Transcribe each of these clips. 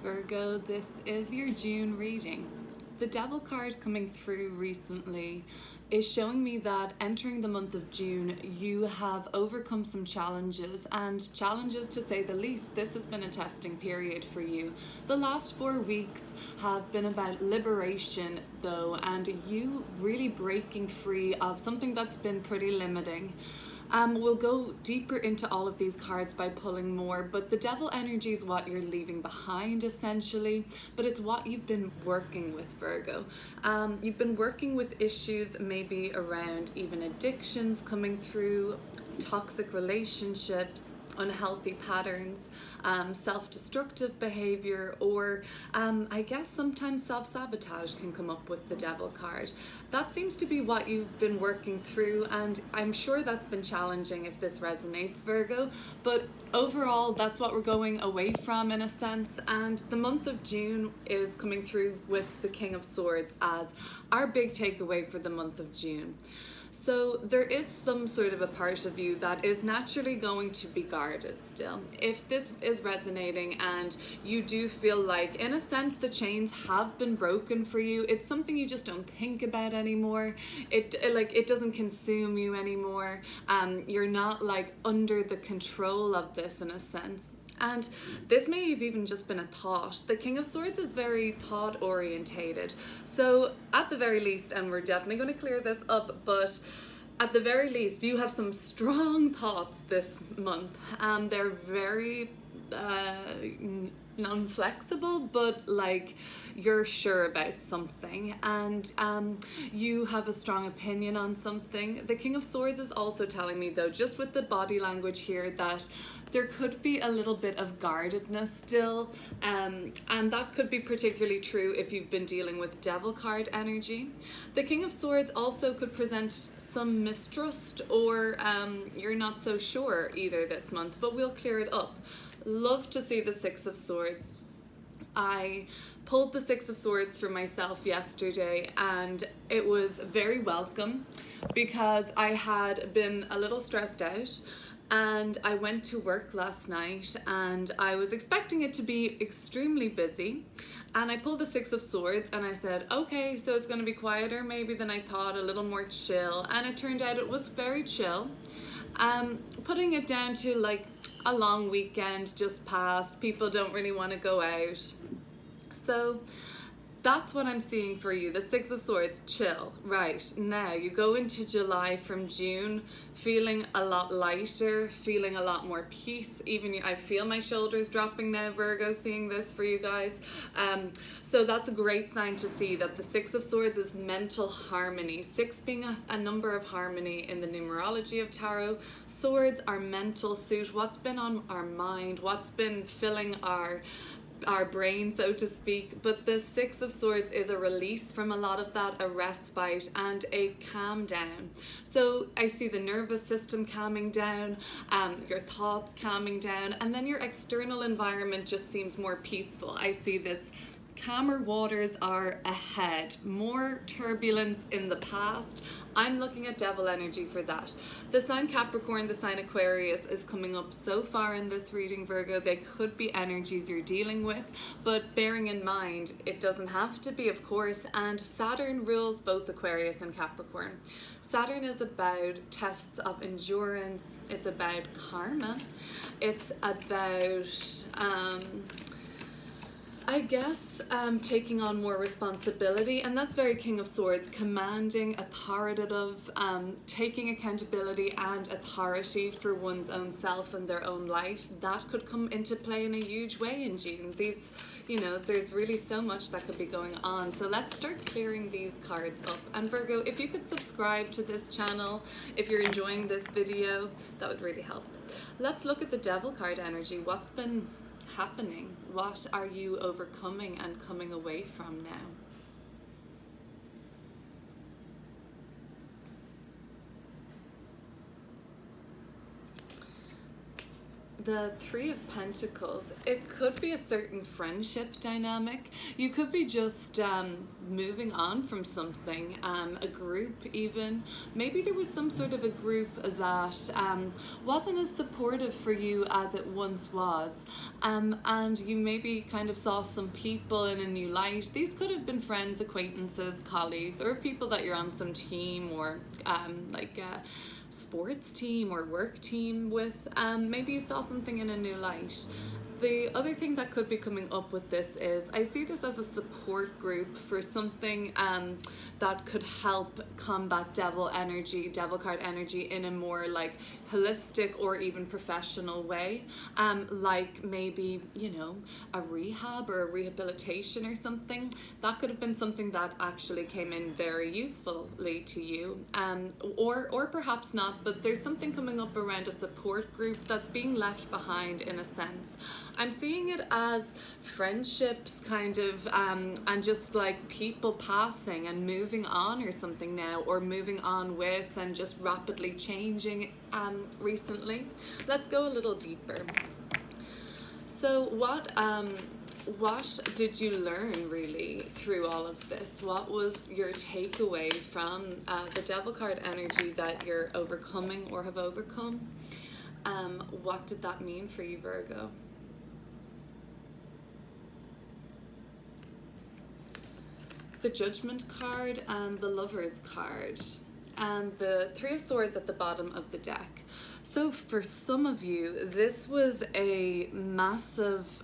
Virgo, this is your June reading. The Devil card coming through recently is showing me that entering the month of June, you have overcome some challenges, and challenges to say the least. This has been a testing period for you. The last 4 weeks have been about liberation though, and you really breaking free of something that's been pretty limiting. We'll go deeper into all of these cards by pulling more, but the devil energy is what you're leaving behind essentially, but it's what you've been working with, Virgo. You've been working with issues maybe around even addictions coming through, toxic relationships, unhealthy patterns, self-destructive behavior, or I guess sometimes self-sabotage can come up with the devil card. That seems to be what you've been working through, and I'm sure that's been challenging if this resonates, Virgo, but overall that's what we're going away from in a sense. And the month of June is coming through with the King of Swords as our big takeaway for the month of June. So there is some sort of a part of you that is naturally going to be guarded still. If this is resonating and you do feel like, in a sense, the chains have been broken for you, it's something you just don't think about anymore. It doesn't consume you anymore. You're not like under the control of this in a sense. And this may have even just been a thought. The King of Swords is very thought orientated. So at the very least, and we're definitely going to clear this up, but at the very least, you have some strong thoughts this month. They're very non-flexible, but like you're sure about something, and you have a strong opinion on something. The King of Swords is also telling me though, just with the body language here, that there could be a little bit of guardedness still, and that could be particularly true if you've been dealing with devil card energy. The King of Swords also could present some mistrust, or you're not so sure either this month, but we'll clear it up. Love to see the Six of Swords. I pulled the Six of Swords for myself yesterday, and it was very welcome because I had been a little stressed out, and I went to work last night and I was expecting it to be extremely busy, and I pulled the Six of Swords and I said, okay, so it's going to be quieter maybe than I thought, a little more chill, and it turned out it was very chill. Putting it down to like a long weekend just passed, people don't really want to go out, so that's what I'm seeing for you. The Six of Swords, chill. Right, now you go into July from June feeling a lot lighter, feeling a lot more peace. Even I feel my shoulders dropping now, Virgo, seeing this for you guys. So that's a great sign to see that the Six of Swords is mental harmony. 6 being a number of harmony in the numerology of tarot. Swords are mental suit, what's been on our mind, what's been filling our brain, so to speak. But the Six of Swords is a release from a lot of that, a respite and a calm down. So I see the nervous system calming down, your thoughts calming down, and then your external environment just seems more peaceful. I see this calmer waters are ahead, more turbulence in the past. I'm looking at devil energy for that. The sign Capricorn, the sign Aquarius is coming up so far in this reading, Virgo. They could be energies you're dealing with, but bearing in mind, it doesn't have to be, of course, and Saturn rules both Aquarius and Capricorn. Saturn is about tests of endurance, it's about karma, it's about I guess taking on more responsibility, and that's very King of Swords, commanding, authoritative, taking accountability and authority for one's own self and their own life. That could come into play in a huge way in June. These, you know, there's really so much that could be going on. So let's start clearing these cards up. And Virgo, if you could subscribe to this channel, if you're enjoying this video, that would really help. Let's look at the devil card energy. What's been happening? What are you overcoming and coming away from now? the Three of Pentacles, it could be a certain friendship dynamic. You could be just moving on from something, a group even. Maybe there was some sort of a group that wasn't as supportive for you as it once was. And you maybe kind of saw some people in a new light. These could have been friends, acquaintances, colleagues, or people that you're on some team or like sports team or work team with. Maybe you saw something in a new light. The other thing that could be coming up with this is, I see this as a support group for something that could help combat devil card energy in a more like holistic or even professional way. Like maybe, you know, a rehab or a rehabilitation or something. That could have been something that actually came in very usefully to you. Or perhaps not, but there's something coming up around a support group that's being left behind in a sense. I'm seeing it as friendships kind of, and just like people passing and moving on or something now, or moving on with and just rapidly changing recently. Let's go a little deeper. So what did you learn really through all of this? What was your takeaway from the devil card energy that you're overcoming or have overcome? What did that mean for you, Virgo? The Judgment card and the Lovers card, and the Three of Swords at the bottom of the deck. So for some of you, this was a massive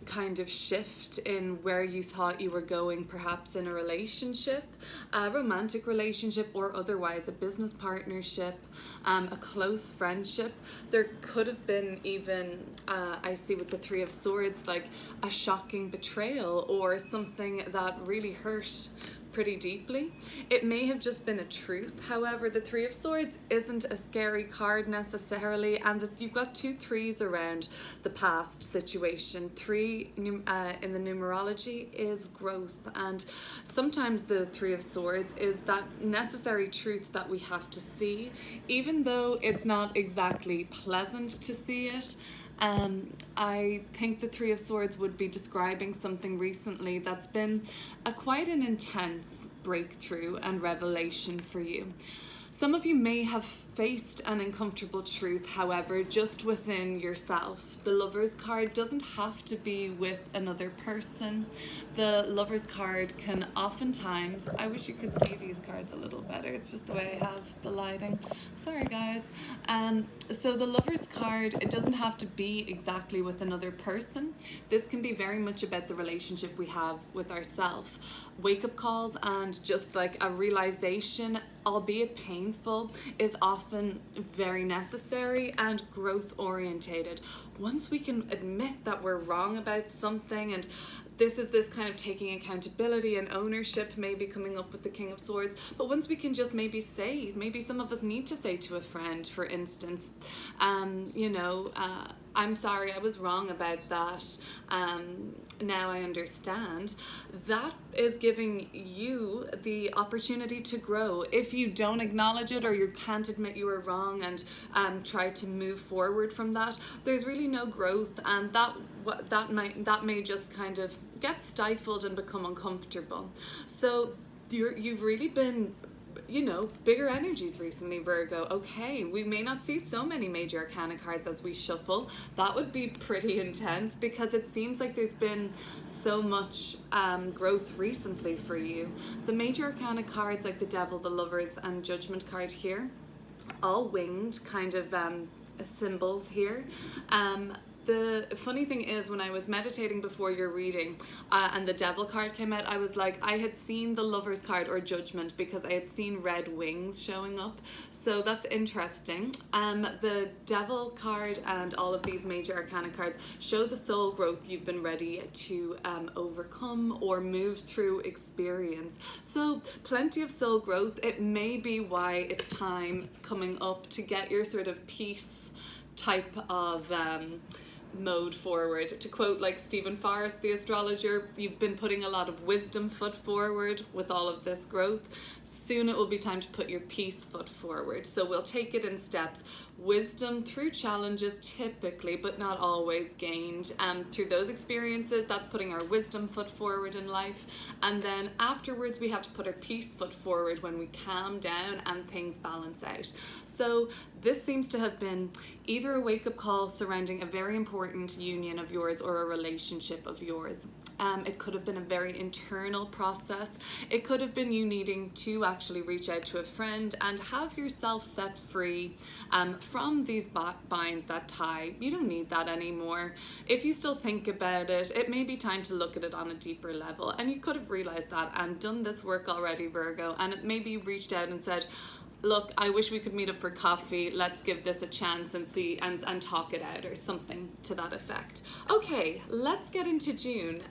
kind of shift in where you thought you were going, perhaps in a relationship, a romantic relationship, or otherwise a business partnership, a close friendship. There could have been even, I see with the Three of Swords, like a shocking betrayal or something that really hurt pretty deeply. It may have just been a truth. However, the Three of Swords isn't a scary card necessarily, and you've got 2 threes around the past situation. 3 in the numerology is growth, and sometimes the Three of Swords is that necessary truth that we have to see, even though it's not exactly pleasant to see it. I think the Three of Swords would be describing something recently that's been quite an intense breakthrough and revelation for you. Some of you may have faced an uncomfortable truth, however, just within yourself. The Lover's card doesn't have to be with another person. The Lover's card can oftentimes, I wish you could see these cards a little better, it's just the way I have the lighting. Sorry guys. So the Lover's card, it doesn't have to be exactly with another person. This can be very much about the relationship we have with ourselves. Wake-up calls and just like a realization, albeit painful, is often very necessary and growth orientated. Once we can admit that we're wrong about something, and this kind of taking accountability and ownership, maybe coming up with the King of Swords, but once we can just maybe say, maybe some of us need to say to a friend, for instance, you know, I'm sorry, I was wrong about that. Now I understand. That is giving you the opportunity to grow. If you don't acknowledge it, or you can't admit you were wrong and try to move forward from that, there's really no growth, and that may just kind of get stifled and become uncomfortable. So you've really been, you know, bigger energies recently, Virgo. Okay, we may not see so many major arcana cards as we shuffle. That would be pretty intense, because it seems like there's been so much growth recently for you. The major arcana cards like the Devil, the Lovers, and Judgment card here, all winged kind of symbols here. The funny thing is, when I was meditating before your reading and the Devil card came out, I was like, I had seen the Lover's card or Judgment because I had seen red wings showing up. So that's interesting. The Devil card and all of these major arcana cards show the soul growth you've been ready to overcome or move through experience. So plenty of soul growth. It may be why it's time coming up to get your sort of peace type of mode forward. To quote like Stephen Forrest, the astrologer, you've been putting a lot of wisdom foot forward with all of this growth. Soon it will be time to put your peace foot forward. So we'll take it in steps. Wisdom through challenges typically, but not always, gained through those experiences. That's putting our wisdom foot forward in life. And then afterwards we have to put our peace foot forward when we calm down and things balance out. So this seems to have been either a wake-up call surrounding a very important union of yours or a relationship of yours. It could have been a very internal process. It could have been you needing to actually reach out to a friend and have yourself set free from these binds that tie. You don't need that anymore. If you still think about it, it may be time to look at it on a deeper level. And you could have realized that and done this work already, Virgo, and it maybe reached out and said, look, I wish we could meet up for coffee. Let's give this a chance and see and talk it out, or something to that effect. Okay, let's get into June.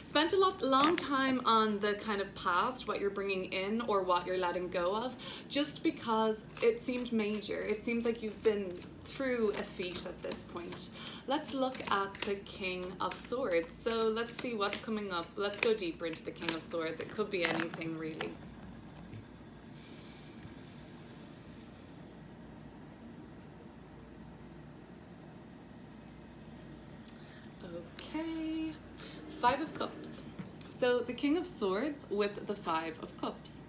Spent a long time on the kind of past, what you're bringing in or what you're letting go of, just because it seemed major. It seems like you've been through a feat at this point. Let's look at the King of Swords. So let's see what's coming up. Let's go deeper into the King of Swords. It could be anything really. Okay, Five of Cups. So the King of Swords with the Five of Cups.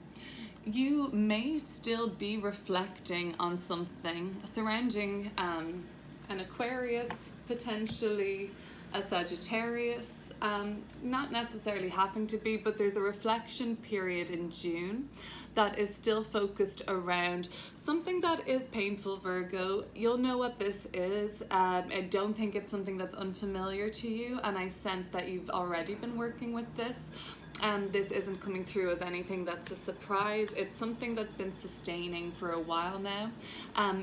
You may still be reflecting on something surrounding an Aquarius, potentially a Sagittarius, not necessarily having to be, but there's a reflection period in June that is still focused around something that is painful, Virgo. You'll know what this is. I don't think it's something that's unfamiliar to you, and I sense that you've already been working with this. This isn't coming through as anything that's a surprise. It's something that's been sustaining for a while now.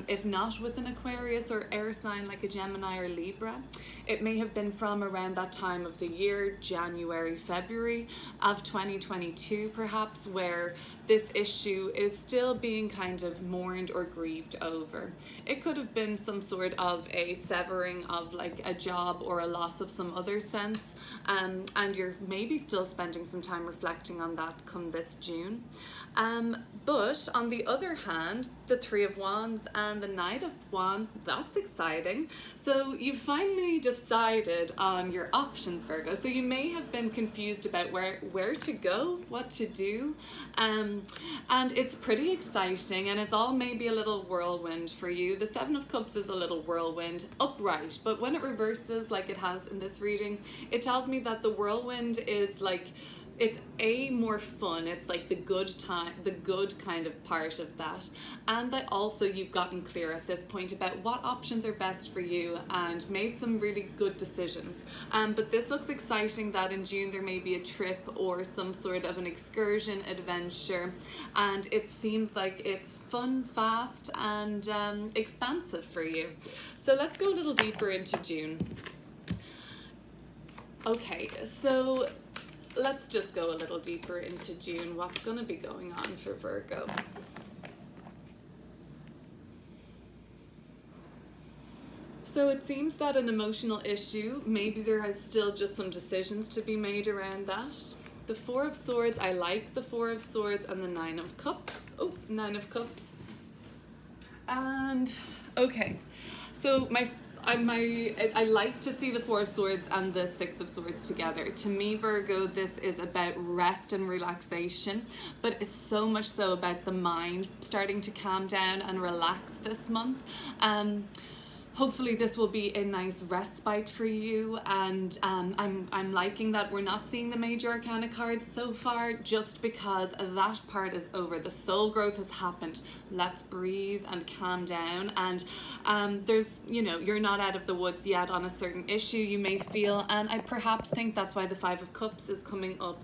If not with an Aquarius or air sign like a Gemini or Libra, it may have been from around that time of the year, January, February of 2022 perhaps, where this issue is still being kind of mourned or grieved over. It could have been some sort of a severing of like a job or a loss of some other sense, and you're maybe still spending some time reflecting on that come this June. But on the other hand, the Three of Wands and the Knight of Wands, that's exciting. So you've finally decided on your options, Virgo. So you may have been confused about where to go, what to do, and it's pretty exciting, and it's all maybe a little whirlwind for you. The Seven of Cups is a little whirlwind, upright, but when it reverses like it has in this reading, it tells me that the whirlwind is like, it's more fun. It's like the good time, the good kind of part of that. And that also you've gotten clear at this point about what options are best for you and made some really good decisions. But this looks exciting that in June there may be a trip or some sort of an excursion adventure. And it seems like it's fun, fast, and expansive for you. So let's go a little deeper into June. Okay, so let's just go a little deeper into June. What's going to be going on for Virgo? So it seems that an emotional issue, maybe there is still just some decisions to be made around that. The Four of Swords, I like the Four of Swords, and the Nine of Cups. Oh, Nine of Cups. And, okay, so I like to see the Four of Swords and the Six of Swords together. To me, Virgo, this is about rest and relaxation, but it's so much so about the mind starting to calm down and relax this month. Hopefully this will be a nice respite for you, and I'm liking that we're not seeing the major arcana cards so far, just because that part is over. The soul growth has happened. Let's breathe and calm down, and there's, you know, you're not out of the woods yet on a certain issue you may feel, and I perhaps think that's why the Five of Cups is coming up.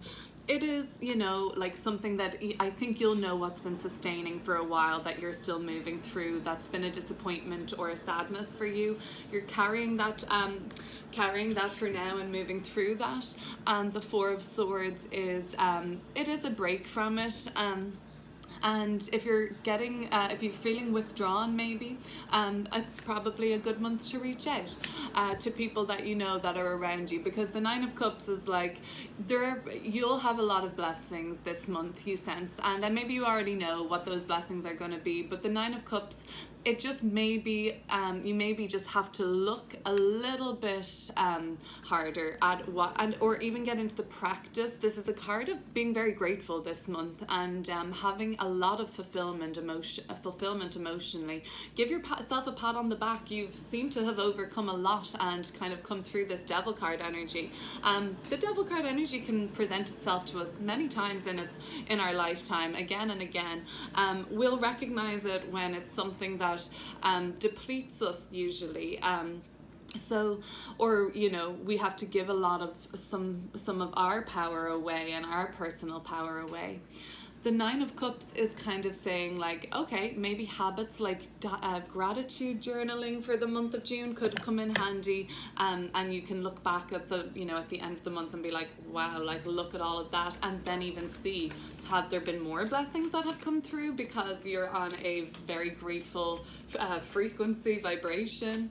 It is, you know, like something that I think you'll know what's been sustaining for a while that you're still moving through. That's been a disappointment or a sadness for you. You're carrying that for now and moving through that. And the Four of Swords is, it is a break from it. And if you're feeling withdrawn, maybe it's probably a good month to reach out to people that you know that are around you, because the Nine of Cups is like you'll have a lot of blessings this month, you sense, and maybe you already know what those blessings are going to be, but the Nine of Cups, it just maybe you maybe just have to look a little bit harder at or even get into the practice. This is a card of being very grateful this month, and having a lot of fulfillment emotionally. Give yourself a pat on the back. You seem to have overcome a lot and kind of come through this Devil card energy. The Devil card energy can present itself to us many times in our lifetime, again and again. We'll recognize it when it's something that depletes us usually. Or we have to give a lot of some of our power away and our personal power away. The Nine of Cups is kind of saying like, okay, maybe habits like gratitude journaling for the month of June could come in handy, and you can look back at the at the end of the month and be like, wow, like look at all of that, and then even see, have there been more blessings that have come through because you're on a very grateful frequency, vibration.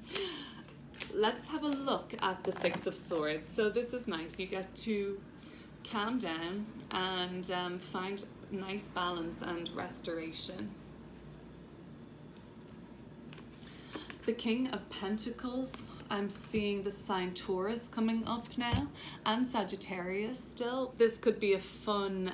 Let's have a look at the Six of Swords. So this is nice. You get to calm down and find nice balance and restoration. The King of Pentacles, I'm seeing the sign Taurus coming up now, and Sagittarius still. This could be a fun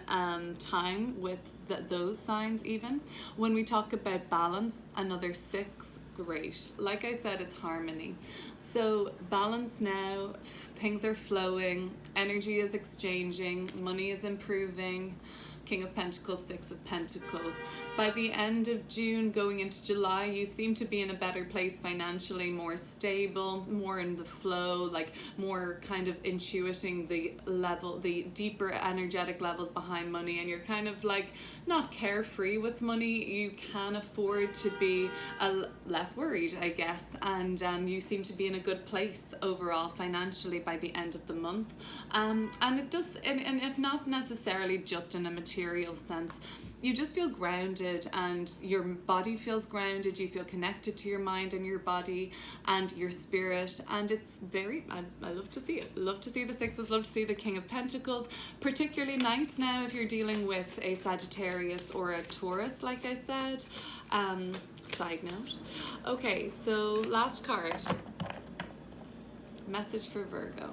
time with those signs even. When we talk about balance, another 6, great. Like I said, it's harmony. So balance now, things are flowing, energy is exchanging, money is improving. King of Pentacles, Six of Pentacles. By the end of June, going into July, you seem to be in a better place financially, more stable, more in the flow, like more kind of intuiting the deeper energetic levels behind money, and you're kind of like not carefree with money. You can afford to be less worried, I guess, and you seem to be in a good place overall financially by the end of the month. And it does, and if not necessarily just in a material sense, you just feel grounded and your body feels grounded. You feel connected to your mind and your body and your spirit, and it's very, I love to see it. Love to see the sixes, love to see the King of Pentacles. Particularly nice now if you're dealing with a Sagittarius or a Taurus, like I said. Side note. Okay, so last card. Message for Virgo.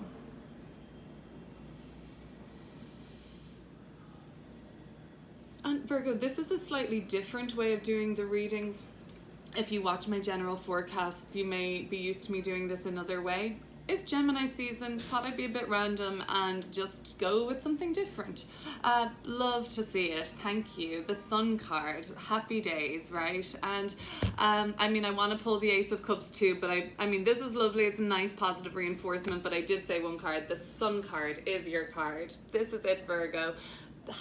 And Virgo, this is a slightly different way of doing the readings. If you watch my general forecasts, you may be used to me doing this another way. It's Gemini season, thought I'd be a bit random and just go with something different. Love to see it, thank you. The Sun card, happy days, right? And I mean, I want to pull the Ace of Cups too, but I mean, this is lovely, it's a nice positive reinforcement, but I did say one card. The Sun card is your card. This is it, Virgo.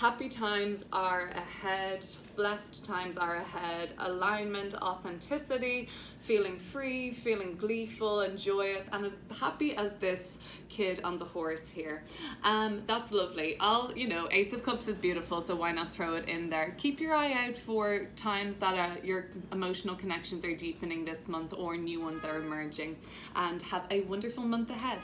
Happy times are ahead, blessed times are ahead, alignment, authenticity, feeling free, feeling gleeful and joyous, and as happy as this kid on the horse here. That's lovely. Ace of Cups is beautiful, so why not throw it in there? Keep your eye out for times that your emotional connections are deepening this month or new ones are emerging, and have a wonderful month ahead.